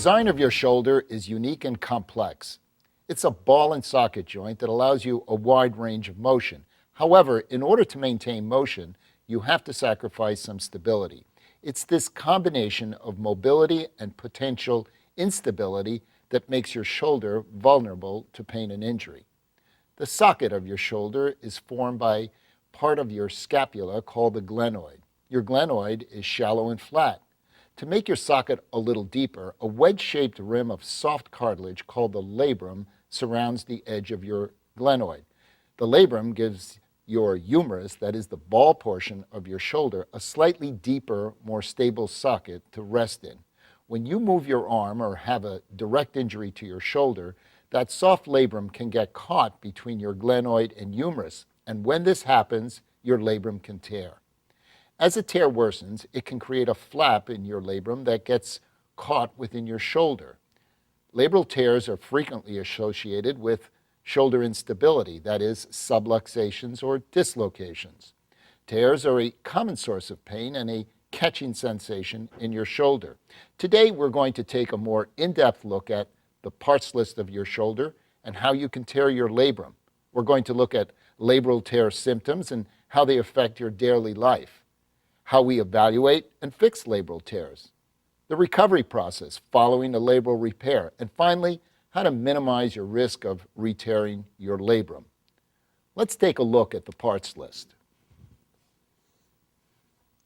design of your shoulder is unique and complex. It's a ball and socket joint that allows you a wide range of motion. However, in order to maintain motion, you have to sacrifice some stability. It's this combination of mobility and potential instability that makes your shoulder vulnerable to pain and injury. The socket of your shoulder is formed by part of your scapula called the glenoid. Your glenoid is shallow and flat. To make your socket a little deeper, a wedge-shaped rim of soft cartilage called the labrum surrounds the edge of your glenoid. The labrum gives your humerus, that is the ball portion of your shoulder, a slightly deeper, more stable socket to rest in. When you move your arm or have a direct injury to your shoulder, that soft labrum can get caught between your glenoid and humerus, and when this happens, your labrum can tear. As a tear worsens, it can create a flap in your labrum that gets caught within your shoulder. Labral tears are frequently associated with shoulder instability, that is, subluxations or dislocations. Tears are a common source of pain and a catching sensation in your shoulder. Today, we're going to take a more in-depth look at the parts list of your shoulder and how you can tear your labrum. We're going to look at labral tear symptoms and how they affect your daily life, how we evaluate and fix labral tears, the recovery process following a labral repair, and finally, how to minimize your risk of re-tearing your labrum. Let's take a look at the parts list.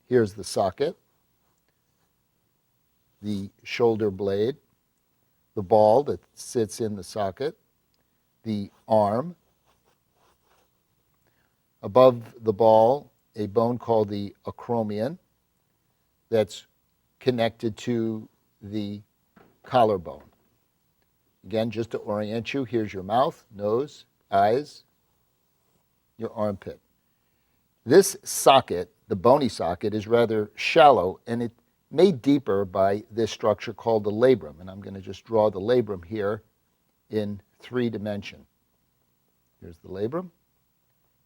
Here's the socket, the shoulder blade, the ball that sits in the socket, the arm, above the ball, a bone called the acromion that's connected to the collarbone. Again, just to orient you, here's your mouth, nose, eyes, your armpit. This socket, the bony socket, is rather shallow, and it's made deeper by this structure called the labrum. And I'm going to just draw the labrum here in 3 dimension. Here's the labrum,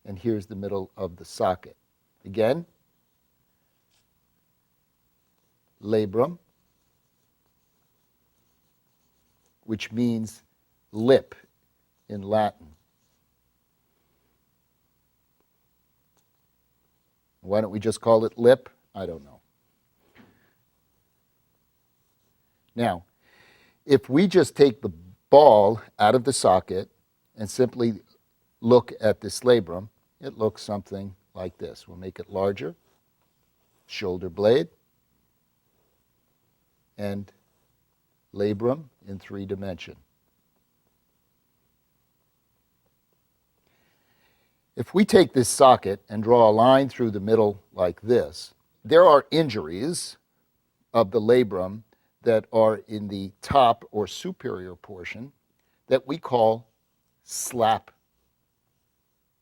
and here's the middle of the socket. Again, labrum, which means lip in Latin. Why don't we just call it lip? I don't know. Now, if we just take the ball out of the socket and simply look at this labrum, it looks something like this. We'll make it larger, shoulder blade, and labrum in 3 dimension. If we take this socket and draw a line through the middle like this, there are injuries of the labrum that are in the top or superior portion that we call slap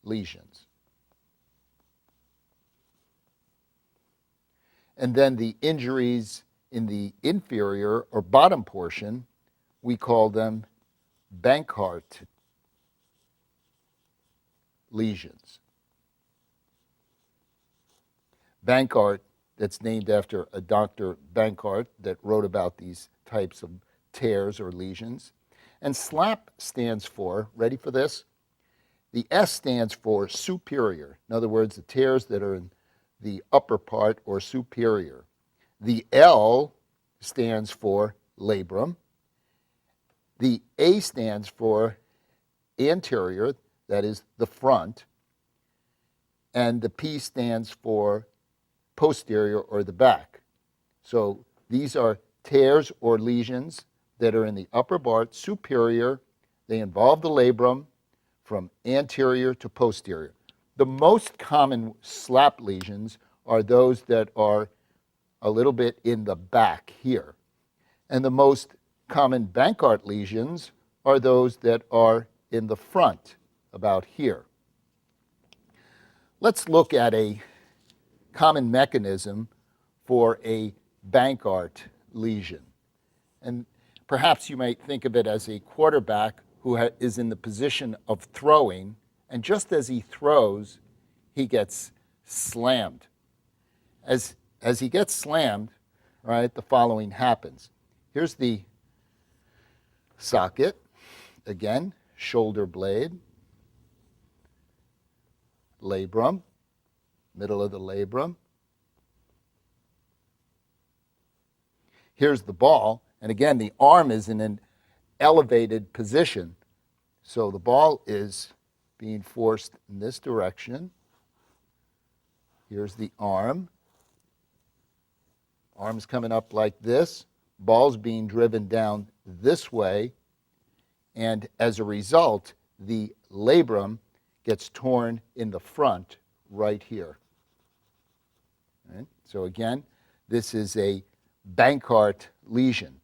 lesions. And then the injuries in the inferior or bottom portion, we call them bankart lesions. Bankart, that's named after a Dr. Bankart that wrote about these types of tears or lesions. And SLAP stands for, ready for this? The S stands for superior. In other words, the tears that are in the upper part or superior. The L stands for labrum. The A stands for anterior, that is the front. And the P stands for posterior or the back. So these are tears or lesions that are in the upper part, superior. They involve the labrum from anterior to posterior. The most common SLAP lesions are those that are a little bit in the back here. And the most common bankart lesions are those that are in the front, about here. Let's look at a common mechanism for a bankart lesion. And perhaps you might think of it as a quarterback who is in the position of throwing, and just as he throws, he gets slammed. As he gets slammed, right, the following happens. Here's the socket, again, shoulder blade, labrum, middle of the labrum. Here's the ball, and again, the arm is in an elevated position. So the ball is being forced in this direction. Here's the arm. Arm's coming up like this. Ball's being driven down this way. And as a result, the labrum gets torn in the front right here. Right? So again, this is a bankart lesion.